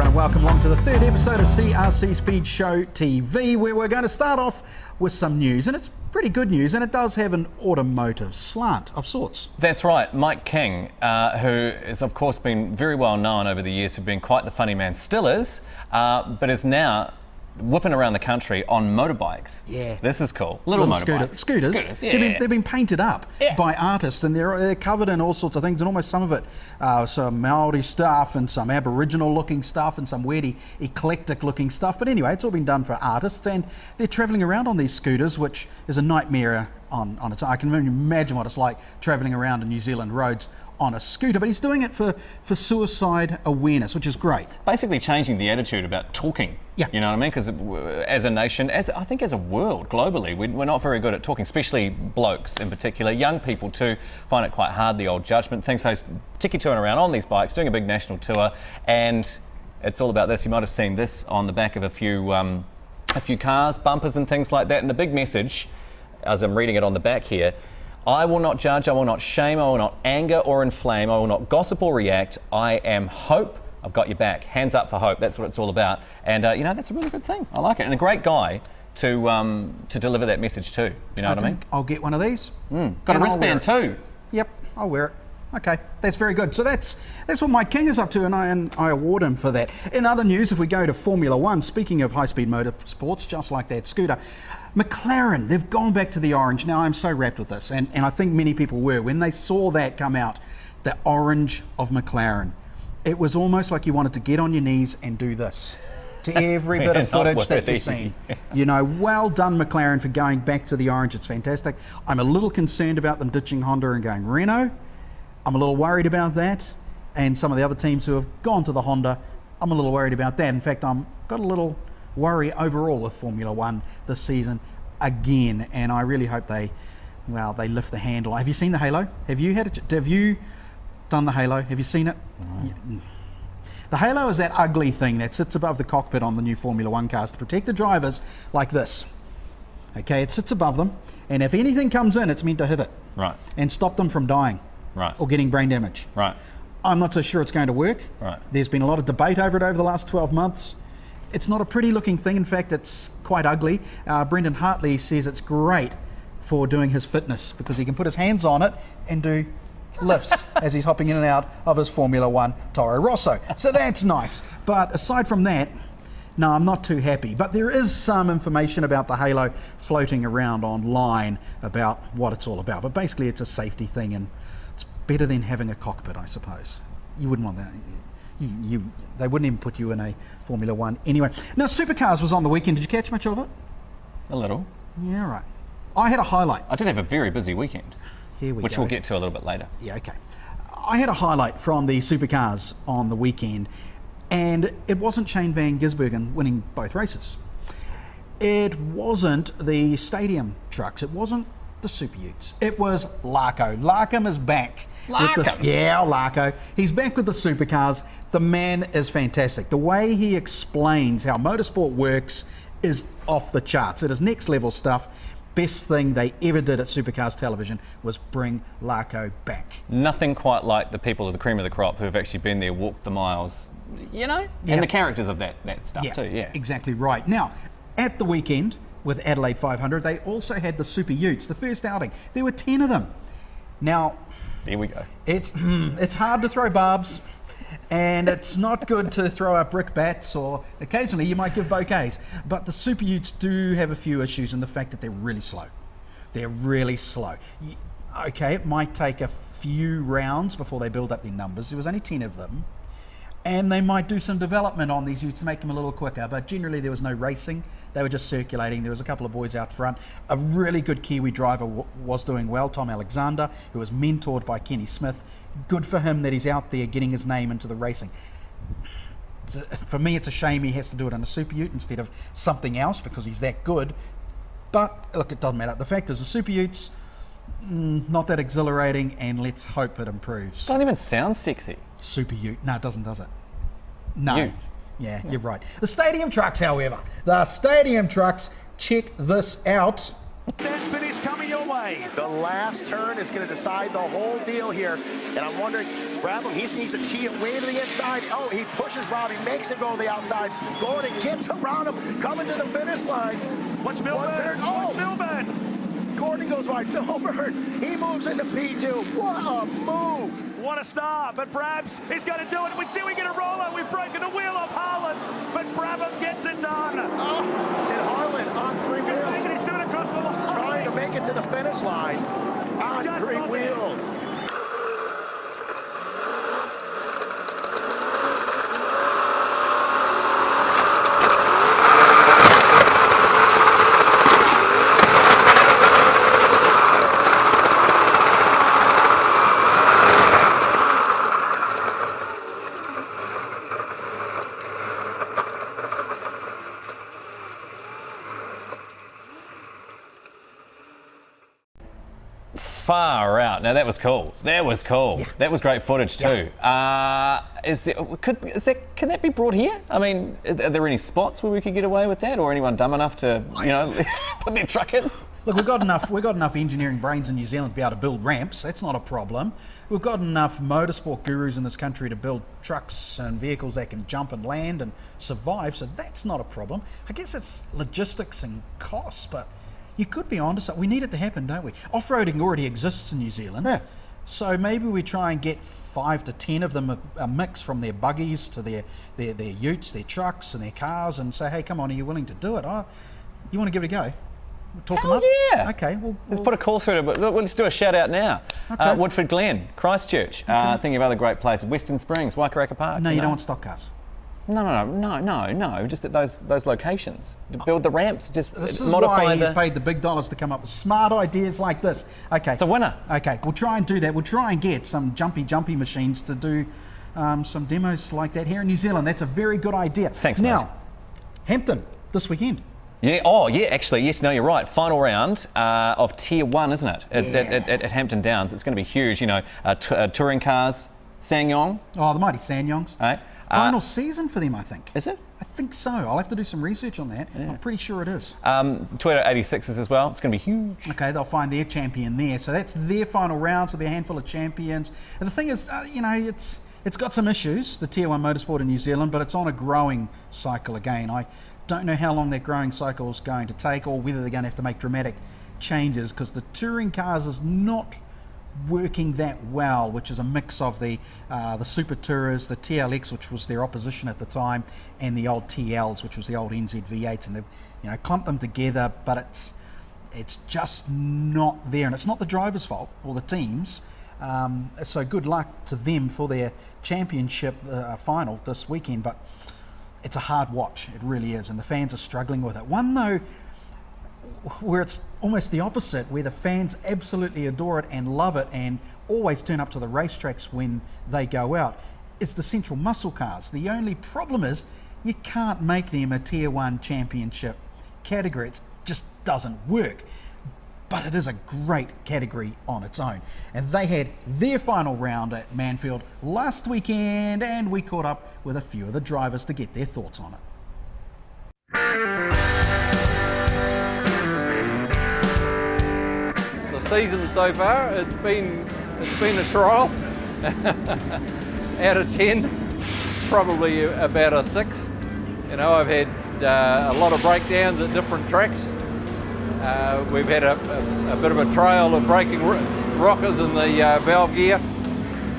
everyone, and welcome along to the third episode of CRC Speedshow TV, where we're going to start off with some news, and it's pretty good news, and it does have an automotive slant of sorts. That's right. Mike King, who has of course been very well known over the years for being quite the funny man, still is, but is now whipping around the country on motorbikes. Yeah. This is cool. Little motorbikes. Scooters. Yeah. They've been painted up by artists, and they're covered in all sorts of things, and almost some of it, some Maori stuff and some Aboriginal looking stuff and some weird eclectic looking stuff. But anyway, it's all been done for artists, and they're travelling around on these scooters, which is a nightmare on its own. I can only imagine what it's like travelling around in New Zealand roads on a scooter, but he's doing it for suicide awareness, which is great. Basically changing the attitude about talking. Yeah. You know what I mean? Because as a nation, I think as a world, globally, we're not very good at talking, especially blokes in particular. Young people too find it quite hard, the old judgment thing. So he's tiki-touring around on these bikes, doing a big national tour, and it's all about this. You might have seen this on the back of a few cars, bumpers and things like that. And the big message, as I'm reading it on the back here, I will not judge, I will not shame, I will not anger or inflame, I will not gossip or react. I am hope. I've got your back. Hands up for hope. That's what it's all about. And that's a really good thing. I like it. And a great guy to deliver that message too. You know what I mean? I'll get one of these. Got a wristband too. Yep, I'll wear it. Okay, that's very good. So that's what Mike King is up to, and I award him for that. In other news, if we go to Formula One, speaking of high-speed motorsports, just like that scooter, McLaren, they've gone back to the orange. Now, I'm so wrapped with this, and I think many people were. When they saw that come out, the orange of McLaren, it was almost like you wanted to get on your knees and do this to every bit of footage that you've seen. Well done, McLaren, for going back to the orange. It's fantastic. I'm a little concerned about them ditching Honda and going Renault. I'm a little worried about that. And some of the other teams who have gone to the Honda, I'm a little worried about that. In fact, I've got a little worry overall with Formula One this season again, and I really hope they lift the handle. Have you seen the halo? Have you done the halo? Have you seen it? No. The halo is that ugly thing that sits above the cockpit on the new Formula One cars to protect the drivers like this. Okay, it sits above them, and if anything comes in, it's meant to hit it. Right. And stop them from dying. Right. Or getting brain damage. Right. I'm not so sure it's going to work. Right. There's been a lot of debate over it over the last 12 months. It's not a pretty looking thing. In fact, it's quite ugly. Brendan Hartley says it's great for doing his fitness because he can put his hands on it and do lifts as he's hopping in and out of his Formula One Toro Rosso. So that's nice. But aside from that, no, I'm not too happy. But there is some information about the halo floating around online about what it's all about. But basically it's a safety thing, and it's better than having a cockpit, I suppose. You wouldn't want that. They wouldn't even put you in a Formula One anyway. Now, Supercars was on the weekend. Did you catch much of it? A little. Yeah, right. I had a highlight. I did have a very busy weekend. Here we which go. We'll get to a little bit later. Yeah, okay. I had a highlight from the Supercars on the weekend, and it wasn't Shane Van Gisbergen winning both races. It wasn't the stadium trucks. It wasn't the Super Utes. It was Larko. Larkham is back. Larko. He's back with the Supercars. The man is fantastic. The way he explains how motorsport works is off the charts. It is next level stuff. Best thing they ever did at Supercars television was bring Larko back. Nothing quite like the people of the cream of the crop who have actually been there, walked the miles, and the characters of that stuff too. Yeah, exactly right. Now, at the weekend with Adelaide 500, they also had the Super Utes, the first outing. There were 10 of them. Now, here we go. It's hard to throw barbs, and it's not good to throw out brick bats, or occasionally you might give bouquets. But the Super Utes do have a few issues in the fact that they're really slow. They're really slow. Okay, it might take a few rounds before they build up their numbers. There was only 10 of them. And they might do some development on these Utes to make them a little quicker, but generally there was no racing. They were just circulating. There was a couple of boys out front. A really good Kiwi driver was doing well, Tom Alexander, who was mentored by Kenny Smith. Good for him that he's out there getting his name into the racing. For me, it's a shame he has to do it on a Super Ute instead of something else because he's that good. But look, it doesn't matter. The fact is the Super Utes, not that exhilarating, and let's hope it improves. Doesn't even sound sexy. Super Ute. No, it doesn't, does it? No. Utes. Yeah, you're right. The stadium trucks, however. The stadium trucks, check this out. That finish coming your way. The last turn is going to decide the whole deal here. And I'm wondering, Brabham, he needs to cheat it way to the inside. Oh, he pushes Robbie, makes him go to the outside. Gordon gets around him, coming to the finish line. Watch Milburn. Oh, Watch Milburn. Gordon goes wide. Milburn, he moves into P2. What a move. What a start, but Brabs is going to do it. We're doing it a roller. We've broken a wheel off Harlan, but Brabham gets it done. Oh, and Harlan on 3 wheels. He's doing it across the line. Trying to make it to the finish line on 3 wheels. Far out. Now that was cool. That was cool. Yeah. That was great footage too. Can that be brought here? I mean, are there any spots where we could get away with that, or anyone dumb enough to, put their truck in? Look, we've got enough engineering brains in New Zealand to be able to build ramps. That's not a problem. We've got enough motorsport gurus in this country to build trucks and vehicles that can jump and land and survive, so that's not a problem. I guess it's logistics and costs, but you could be onto something. We need it to happen, don't we? Off-roading already exists in New Zealand, so maybe we try and get 5 to 10 of them a mix from their buggies to their utes, their trucks and their cars, and say, hey, come on, are you willing to do it? Oh, you want to give it a go? We'll talk them up? Yeah. Okay. Let's put a call through to, but let's do a shout out now. Okay. Woodford Glen, Christchurch, thinking of other great places, Western Springs, Waikaraka Park. No, you don't want stock cars. No. Just at those locations. To build the ramps, just This is modify why he's paid the big dollars to come up with smart ideas like this. Okay. It's a winner. Okay, we'll try and do that. We'll try and get some jumpy machines to do some demos like that here in New Zealand. That's a very good idea. Thanks, Now, mate. Hampton, this weekend. Yeah. Oh, yeah. Actually, yes. No, you're right. Final round of Tier 1, isn't it? At Hampton Downs. It's going to be huge. Touring cars, Ssangyong. Oh, the mighty Sanyongs. Right? Final season for them, I think. Is it? I think so. I'll have to do some research on that. I'm pretty sure it is. Toyota 86s as well. It's going to be huge. Okay, they'll find their champion there. So that's their final round. So there'll be a handful of champions. And the thing is, it's got some issues, the Tier 1 motorsport in New Zealand, but it's on a growing cycle again. I don't know how long that growing cycle is going to take, or whether they're going to have to make dramatic changes, because the touring cars is not working that well, which is a mix of the Super Tourers, the TLX, which was their opposition at the time, and the old TLs, which was the old NZ V8s, and they've clumped them together, but it's just not there, and it's not the driver's fault or the teams. So good luck to them for their championship final this weekend, but it's a hard watch, it really is, and the fans are struggling with it. One though, where it's almost the opposite, where the fans absolutely adore it and love it and always turn up to the racetracks when they go out, is the Central Muscle cars. The only problem is you can't make them a Tier 1 championship category. It just doesn't work. But it is a great category on its own. And they had their final round at Manfield last weekend, and we caught up with a few of the drivers to get their thoughts on it. Season so far, it's been a trial. Out of 10, probably about a 6. I've had a lot of breakdowns at different tracks. We've had a bit of a trail of breaking rockers in the valve gear,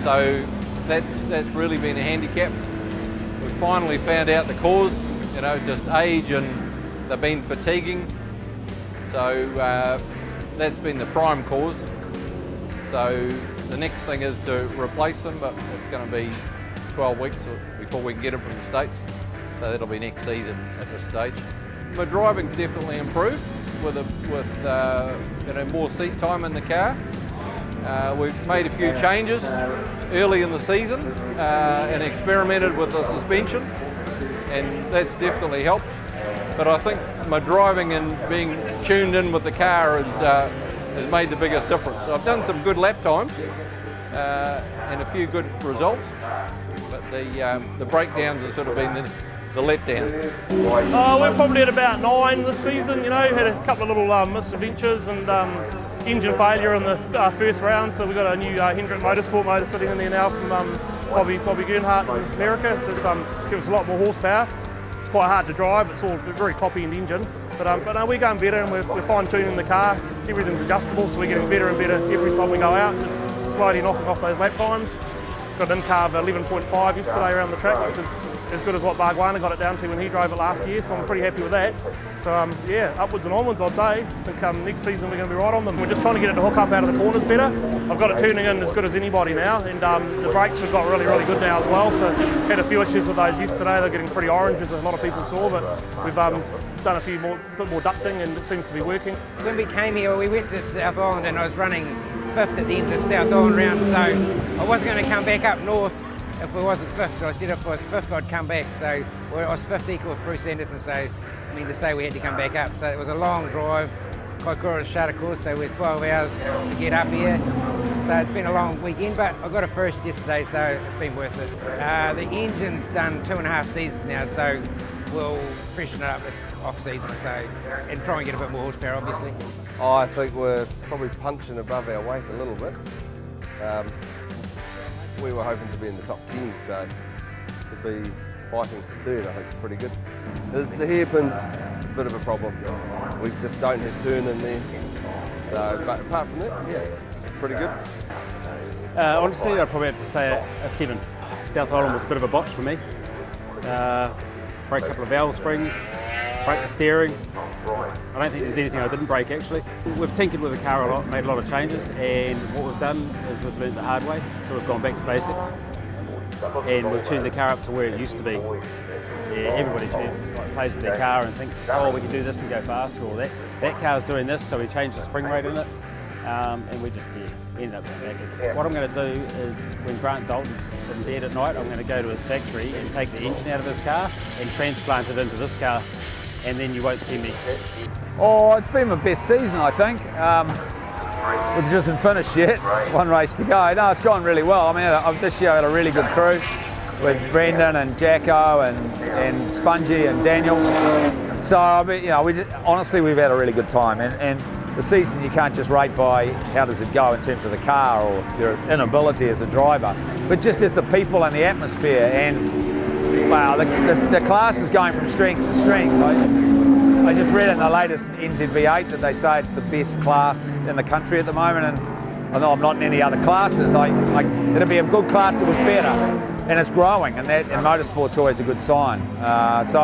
so that's really been a handicap. We finally found out the cause, just age, and they've been fatiguing. So that's been the prime cause. So the next thing is to replace them, but it's going to be 12 weeks before we can get them from the States. So that'll be next season at this stage. My driving's definitely improved with more seat time in the car. We've made a few changes early in the season and experimented with the suspension, and that's definitely helped. But I think my driving and being tuned in with the car has made the biggest difference. So I've done some good lap times and a few good results, but the breakdowns have sort of been the letdown? We're probably at about 9 this season, you know, had a couple of little misadventures and engine failure in the first round, so we've got a new Hendrick Motorsport motor sitting in there now from Bobby Gernhardt in America, so it's gives us a lot more horsepower. It's quite hard to drive, it's all a very top-end engine, but we're going better and we're fine-tuning the car. Everything's adjustable, so we're getting better and better every time we go out, just slowly knocking off those lap times. Got an in-car of 11.5 yesterday around the track, which is as good as what Bargwana got it down to when he drove it last year, so I'm pretty happy with that. So yeah, upwards and onwards I'd say. I think next season we're going to be right on them. We're just trying to get it to hook up out of the corners better. I've got it turning in as good as anybody now, and the brakes we've got really good now as well, so had a few issues with those yesterday. They're getting pretty orange, as a lot of people saw, but we've done a bit more ducting and it seems to be working. When we came here, we went to South Island and I was running 5th at the end of the South Island round, so I wasn't going to come back up north if I wasn't 5th, so I said if I was 5th I'd come back, so I was 5th equal with Bruce Anderson, so I mean to say we had to come back up, so it was a long drive. Kaikoura shut of course, so we're 12 hours to get up here, so it's been a long weekend, but I got a first yesterday, so it's been worth it. The engine's done 2.5 seasons now, so we'll freshen it up this off-season, so and try and get a bit more horsepower obviously. I think we're probably punching above our weight a little bit. We were hoping to be in the top 10, so to be fighting for 3rd I think is pretty good. The hairpin's a bit of a problem. We just don't have turn in there. So, but apart from that, yeah, pretty good. Honestly, I'd probably have to say a 7. South Island was a bit of a botch for me. Broke a couple of valve springs, broke the steering. I don't think there's anything I didn't break actually. We've tinkered with the car a lot, made a lot of changes, and what we've done is we've learned the hard way, so we've gone back to basics. And we've tuned the car up to where it used to be. Yeah, everybody plays with their car and thinks, oh, we can do this and go faster, or that car's doing this, so we changed the spring rate in it, and we just ended up going backwards. What I'm going to do is, when Grant Dalton's in bed at night, I'm going to go to his factory and take the engine out of his car and transplant it into this car, and then you won't see me. Oh, it's been my best season, I think. It just isn't finished yet, one race to go. No, it's gone really well. I mean, this year I had a really good crew with Brendan and Jacko and Spongy and Daniel. So, I mean, you know, honestly, we've had a really good time. And the season you can't just rate by how does it go in terms of the car or your inability as a driver, but just as the people and the atmosphere. And wow, the class is going from strength to strength. I just read in the latest NZV8 that they say it's the best class in the country at the moment, and I know I'm not in any other classes. It'd be a good class that was better, and it's growing, and motorsport's always a good sign. So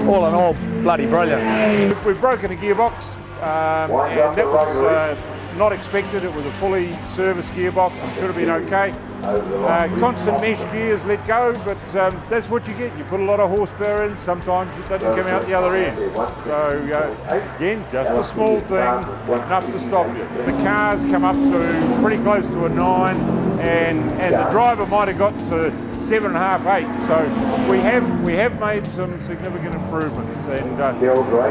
all in all, bloody brilliant. We've broken a gearbox, and that was not expected. It was a fully serviced gearbox and should have been okay. Constant mesh gears let go, but that's what you get. You put a lot of horsepower in, sometimes it doesn't come out the other end. So again, just a small thing, enough to stop you. The car's come up to pretty close to a 9, and the driver might have got to 7.5, 8. So we have made some significant improvements, and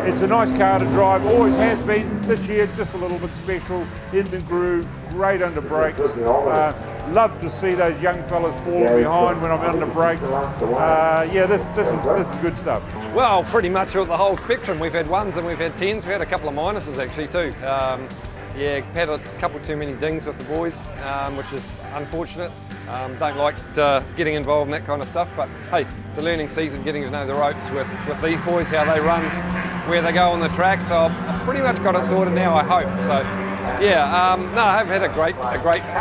it's a nice car to drive. Always has been. This year just a little bit special in the groove, great under brakes. Love to see those young fellas falling behind when I'm under brakes. Yeah, this is good stuff. Well, pretty much the whole spectrum. We've had 1s and we've had 10s. We had a couple of minuses actually too. Yeah, had a couple too many dings with the boys, which is unfortunate. Don't like getting involved in that kind of stuff, but hey, it's a learning season, getting to know the ropes with these boys, how they run, where they go on the track. So I've pretty much got it sorted now, I hope. So yeah, no, I've had a great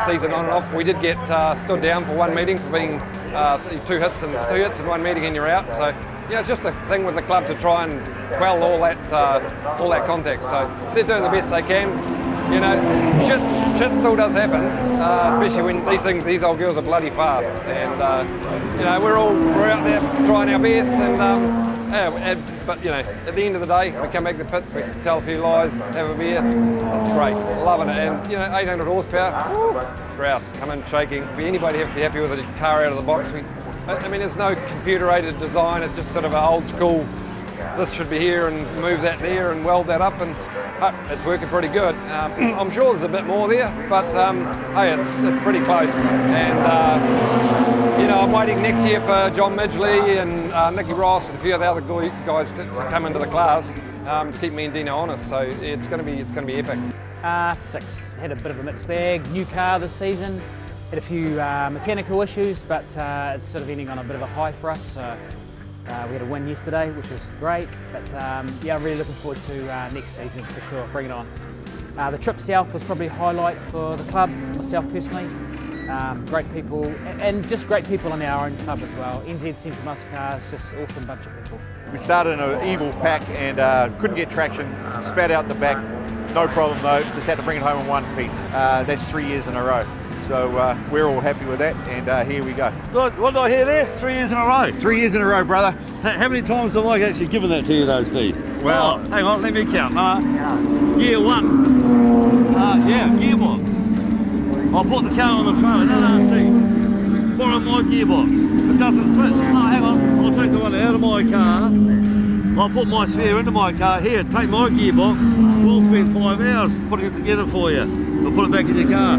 season on and off. We did get stood down for one meeting for being 2 hits in one meeting and you're out. So yeah, it's just a thing with the club to try and quell all that contact. So they're doing the best they can. You know, shit still does happen, especially when these old girls are bloody fast. And you know, we're out there trying our best. And but you know, at the end of the day, we come back to the pits, we tell a few lies, have a beer. It's great, loving it. And you know, 800 horsepower, grouse, come in shaking. Anybody have to be happy with a car out of the box. I mean, there's no computer-aided design. It's just sort of an old school this should be here and move that there and weld that up, and it's working pretty good. I'm sure there's a bit more there, but hey, it's pretty close. And you know, I'm waiting next year for John Midgley and Nicky Ross and a few of the other guys to come into the class to keep me and Dino honest. So it's going to be epic. 6. Had a bit of a mixed bag. New car this season. Had a few mechanical issues, but it's sort of ending on a bit of a high for us. We had a win yesterday, which was great. But yeah, I'm really looking forward to next season for sure. Bring it on. The trip south was probably a highlight for the club, myself personally. Great people, and just great people in our own club as well. NZ Central Muscle Cars, just awesome bunch of people. We started in an evil pack and couldn't get traction, spat out the back. No problem though, just had to bring it home in one piece. That's 3 years in a row. So we're all happy with that, and here we go. What did I hear there? 3 years in a row? 3 years in a row, brother. How many times have I actually given that to you though, Steve? Well, hang on, let me count. Gear 1. Yeah, gearbox. I'll put the car on the trailer. No, Steve. Borrow my gearbox. It doesn't fit. No, hang on. I'll take the one out of my car. I'll put my spare into my car. Here, take my gearbox. We'll spend 5 hours putting it together for you. I'll put it back in your car.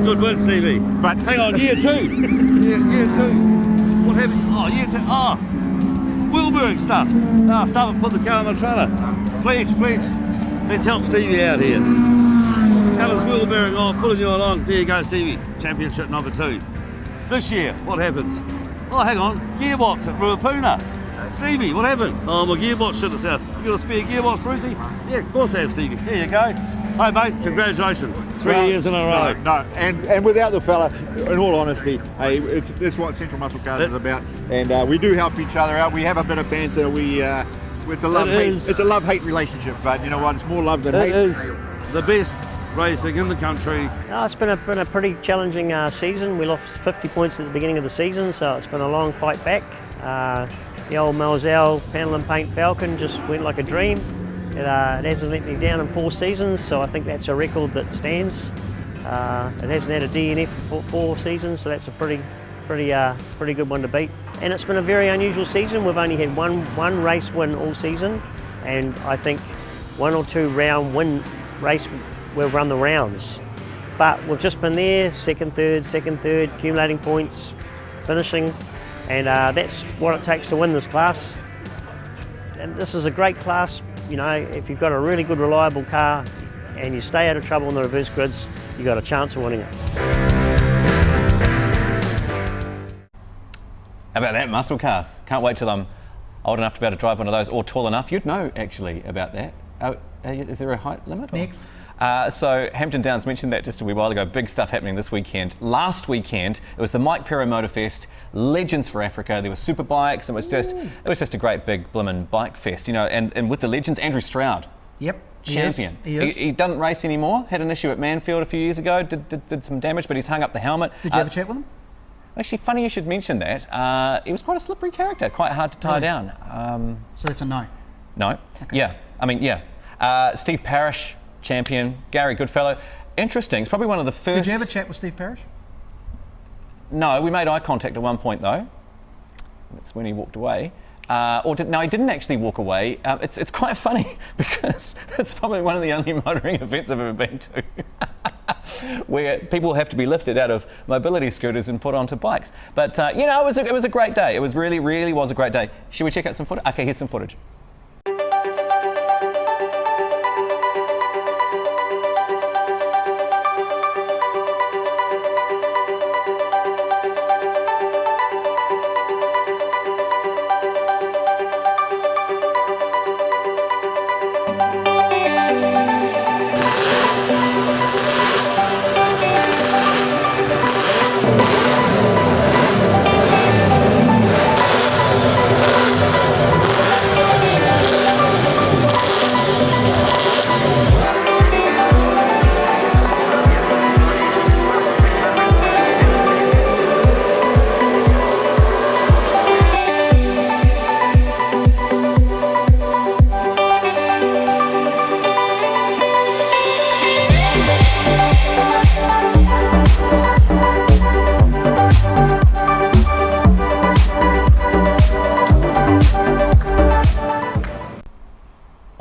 Good win, Stevie. But hang on, year 2. Year 2. What happened? Oh, year 2. Oh, wheel bearing stuffed. Start and put the car on the trailer. Pledge. Let's help Stevie out here. Colours wheel bearing on, pulling you along. There you go, Stevie. Championship number 2. This year, what happens? Oh, hang on, gearbox at Ruapuna. Stevie, what happened? Oh, my gearbox shit itself. You got a spare gearbox, Brucey? Yeah, of course I have, Stevie. Here you go. Hey, mate, congratulations. 3 years in a row. No, and without the fella, in all honesty, hey, it's what Central Muscle Cars is about, and we do help each other out. We have a bit of banter. It's a love-hate relationship, but you know what? It's more love than hate. It is the best racing in the country. It's been a pretty challenging season. We lost 50 points at the beginning of the season, so it's been a long fight back. The old Melzell panel and paint Falcon just went like a dream. It hasn't let me down in 4 seasons, so I think that's a record that stands. It hasn't had a DNF for 4 seasons, so that's a pretty good one to beat. And it's been a very unusual season. We've only had one race win all season, and I think 1 or 2 round win race we've run the rounds. But we've just been there, second, third, accumulating points, finishing, and that's what it takes to win this class. And this is a great class. You know, if you've got a really good, reliable car and you stay out of trouble in the reverse grids, you've got a chance of winning it. How about that, muscle cars? Can't wait till I'm old enough to be able to drive one of those, or tall enough. You'd know, actually, about that. Is there a height limit? Next. So Hampton Downs mentioned that just a wee while ago. Big stuff happening this weekend. Last weekend, it was the Mike Pero Motor Fest, Legends for Africa. There were super bikes. It was just a great big blimmin' bike fest, you know. And with the legends, Andrew Stroud. Yep. Champion. He is. He doesn't race anymore. Had an issue at Manfield a few years ago. Did some damage, but he's hung up the helmet. Did you have a chat with him? Actually, funny you should mention that. He was quite a slippery character, quite hard to tie down. So that's a no. No. Okay. Yeah. I mean, yeah. Steve Parrish, champion. Gary Goodfellow. Interesting. It's probably one of the first. Did you have a chat with Steve Parrish? No, we made eye contact at one point though. That's when he walked away. No, he didn't actually walk away. It's quite funny because it's probably one of the only motoring events I've ever been to where people have to be lifted out of mobility scooters and put onto bikes. But you know, it was a great day. It was really was a great day. Should we check out some footage? Okay, here's some footage.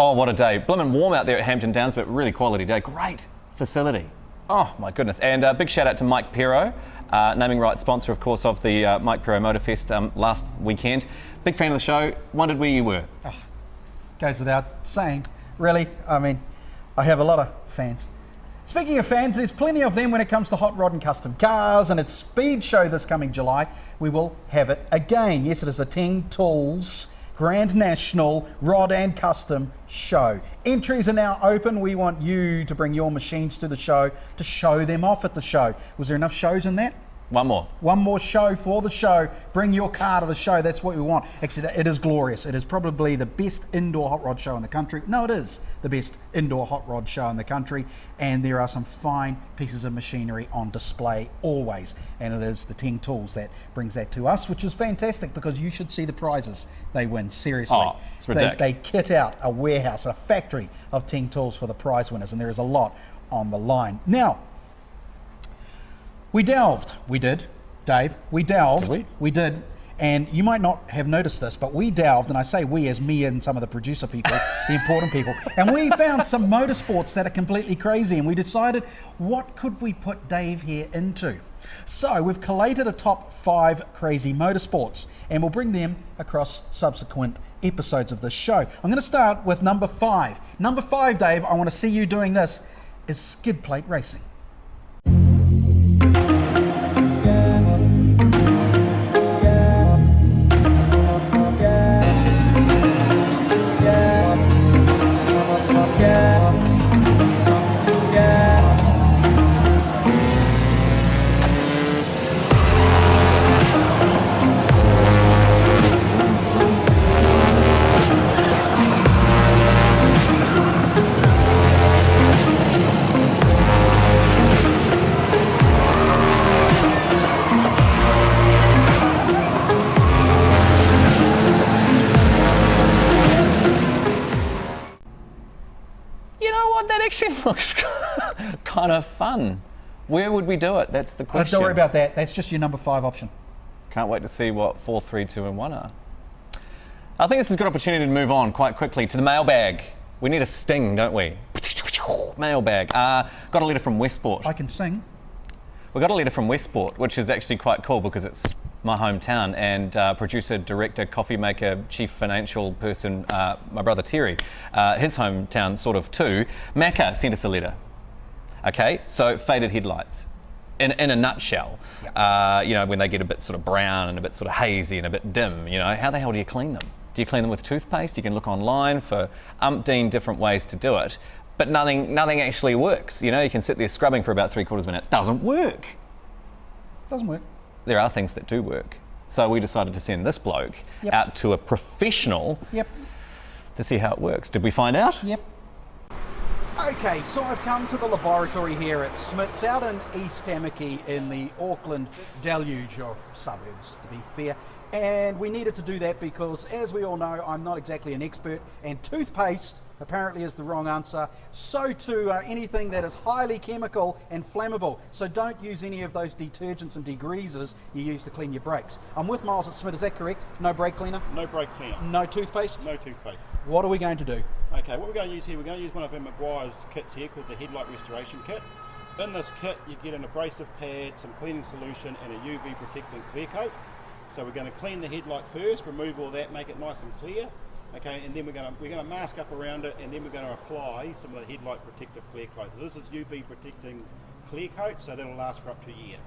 Oh, what a day. Blimmin' warm out there at Hampton Downs, but really quality day. Great facility. Oh, my goodness. And big shout out to Mike Pero, naming rights sponsor, of course, of the Mike Pero Motorfest last weekend. Big fan of the show. Wondered where you were. Oh, goes without saying. Really, I mean, I have a lot of fans. Speaking of fans, there's plenty of them when it comes to hot rod and custom cars, and its Speed Show this coming July, we will have it again. Yes, it is the Ting Tools Grand National Rod and Custom Show. Entries are now open. We want you to bring your machines to the show to show them off at the show. Was there enough shows in that? One more. One more show for the show. Bring your car to the show. That's what we want. Actually, it is glorious. It is probably the best indoor hot rod show in the country. No, it is the best indoor hot rod show in the country. And there are some fine pieces of machinery on display always. And it is the Ting Tools that brings that to us, which is fantastic because you should see the prizes they win. Seriously. Oh, it's ridiculous. They kit out a warehouse, a factory of Ting Tools for the prize winners. And there is a lot on the line. Now, we did, Dave, Did we did, and you might not have noticed this, but we delved, and I say we as me and some of the producer people, the important people, and we found some motorsports that are completely crazy, and we decided, what could we put Dave here into? So we've collated a top 5 crazy motorsports, and we'll bring them across subsequent episodes of this show. I'm going to start with number 5. Number 5, Dave, I want to see you doing this, is skid plate racing. Actually looks kind of fun. Where would we do it? That's the question. Don't worry about that. That's just your number 5 option. Can't wait to see what 4, 3, 2 and 1 are. I think this is a good opportunity to move on quite quickly to the mailbag. We need a sting, don't we? Mailbag. Got a letter from Westport. I can sing. We got a letter from Westport, which is actually quite cool because it's my hometown, and producer, director, coffee maker, chief financial person, my brother Terry, his hometown sort of too. Macca sent us a letter. Okay, so faded headlights. In a nutshell, you know, when they get a bit sort of brown and a bit sort of hazy and a bit dim, you know, how the hell do you clean them? Do you clean them with toothpaste? You can look online for umpteen different ways to do it, but nothing actually works. You know, you can sit there scrubbing for about 3/4 minute. It doesn't work. Doesn't work. There are things that do work. So we decided to send this bloke out to a professional to see how it works. Did we find out? Yep. Okay, so I've come to the laboratory here at Smith's out in East Tamaki in the Auckland Deluge, or suburbs to be fair. And we needed to do that because, as we all know, I'm not exactly an expert, and toothpaste apparently is the wrong answer. So too anything that is highly chemical and flammable. So don't use any of those detergents and degreasers you use to clean your brakes. I'm with Miles at Smith, is that correct? No brake cleaner? No brake cleaner. No toothpaste? No toothpaste. What are we going to do? Okay, what we're going to use here, we're going to use one of our Maguire's kits here called the Headlight Restoration Kit. In this kit you get an abrasive pad, some cleaning solution and a UV protecting clear coat. So we're going to clean the headlight first, remove all that, make it nice and clear. Okay, and then we're going to mask up around it, and then we're going to apply some of the headlight protective clear coat. So this is UV protecting clear coat, so that'll last for up to a year.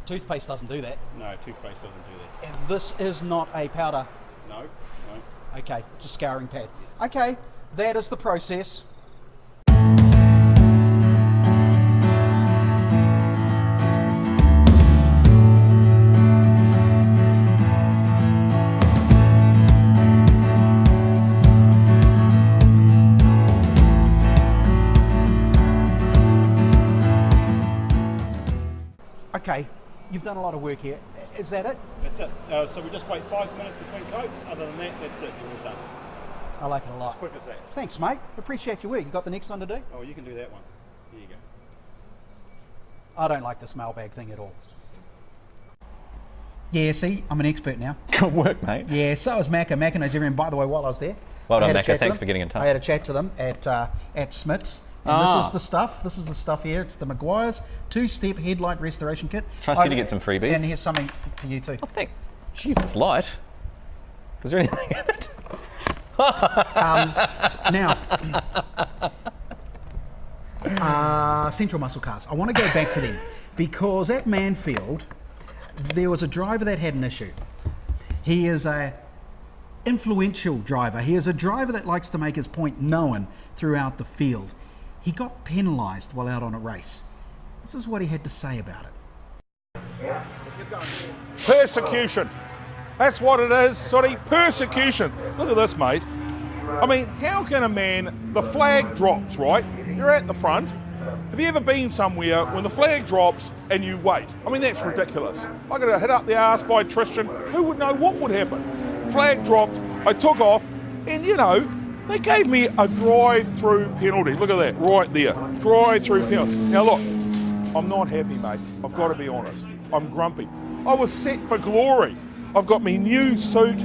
Toothpaste doesn't do that. No, toothpaste doesn't do that. And this is not a powder. No, no. Okay, it's a scouring pad. Okay, that is the process. Okay, you've done a lot of work here. Is that it? That's it. So we just wait 5 minutes between coats. Other than that, that's it. You're all done. I like it a lot. As quick as that. Thanks, mate. Appreciate your work. You got the next one to do? Oh, you can do that one. There you go. I don't like this mailbag thing at all. Yeah, see, I'm an expert now. Good work, mate. Yeah, so is Macca. Macca knows everything. By the way, while I was there, Well done, Macca. Thanks for getting in touch. I had a chat to them at Smith's. And this is the stuff. This is the stuff here. It's the Maguire's 2-step headlight restoration kit. Trust you to get some freebies. And here's something for you too. Oh, thanks. Jeez, it's light. Is there anything in it? Central Muscle Cars. I want to go back to them because at Manfield there was a driver that had an issue. He is a influential driver. He is a driver that likes to make his point known throughout the field. He got penalised while out on a race. This is what he had to say about it. Persecution. That's what it is, sorry, persecution. Look at this, mate. I mean, how can a man, the flag drops, right? You're at the front. Have you ever been somewhere when the flag drops and you wait? I mean, that's ridiculous. I got hit up the arse by Tristan. Who would know what would happen? Flag dropped, I took off, and you know, they gave me a drive-through penalty. Look at that, right there. Drive-through penalty. Now look, I'm not happy, mate. I've got to be honest. I'm grumpy. I was set for glory. I've got my new suit.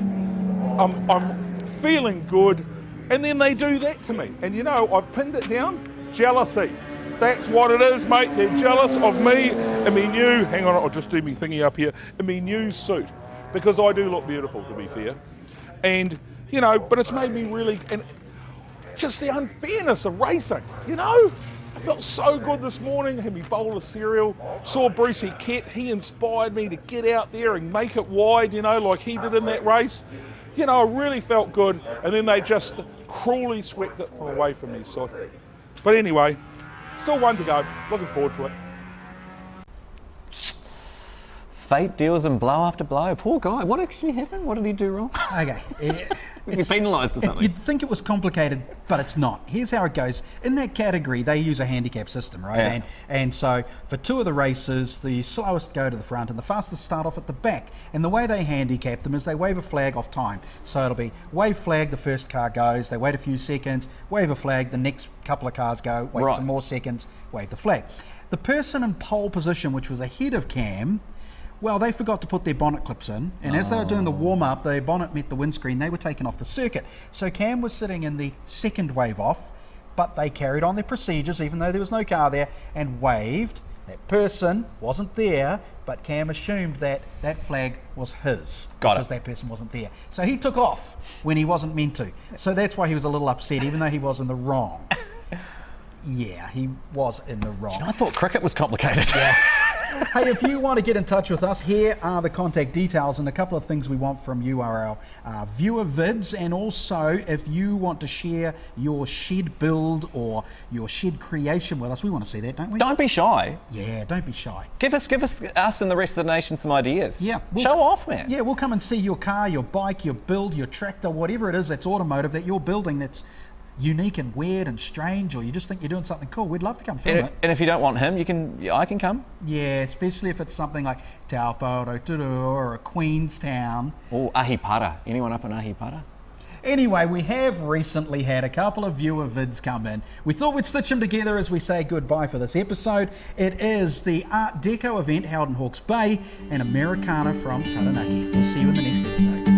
I'm feeling good. And then they do that to me. And you know, I've pinned it down. Jealousy. That's what it is, mate. They're jealous of me and my new, hang on, I'll just do my thingy up here, and my new suit. Because I do look beautiful, to be fair. And, you know, but it's made me really, and just the unfairness of racing, you know? I felt so good this morning, had me bowl of cereal, saw Brucey Kett, he inspired me to get out there and make it wide, you know, like he did in that race. You know, I really felt good, and then they just cruelly swept it away from me. So, but anyway, still one to go, looking forward to it. Fate deals him blow after blow. Poor guy. What actually happened? What did he do wrong? Okay. Was he penalised or something? You'd think it was complicated, but it's not. Here's how it goes. In that category, they use a handicap system, right? Yeah. And so for two of the races, the slowest go to the front and the fastest start off at the back. And the way they handicap them is they wave a flag off time. So it'll be wave flag, the first car goes, they wait a few seconds, wave a flag, the next couple of cars go, wait some more seconds, wave the flag. The person in pole position, which was ahead of Cam, well, they forgot to put their bonnet clips in, and as they were doing the warm-up, their bonnet met the windscreen, they were taken off the circuit. So Cam was sitting in the second wave off, but they carried on their procedures, even though there was no car there, and waved. That person wasn't there, but Cam assumed that that flag was his, because that person wasn't there. So he took off when he wasn't meant to. So that's why he was a little upset, even though he was in the wrong. Yeah, he was in the wrong. I thought cricket was complicated. Yeah. Hey, if you want to get in touch with us, here are the contact details, and a couple of things we want from you are our viewer vids, and also if you want to share your shed build or your shed creation with us, we want to see that, don't we? Don't be shy. Yeah, don't be shy. Give us and the rest of the nation some ideas. Yeah. Show off, man. Yeah, we'll come and see your car, your bike, your build, your tractor, whatever it is that's automotive that you're building that's unique and weird and strange, or you just think you're doing something cool. We'd love to come film it. And if you don't want him, I can come. Yeah, especially if it's something like Taupo, Rotorua, or a Queenstown. Oh, Ahipara. Anyone up in Ahipara? Anyway, we have recently had a couple of viewer vids come in. We thought we'd stitch them together as we say goodbye for this episode. It is the Art Deco event held in Hawke's Bay and Americana from Taranaki. We'll see you in the next episode.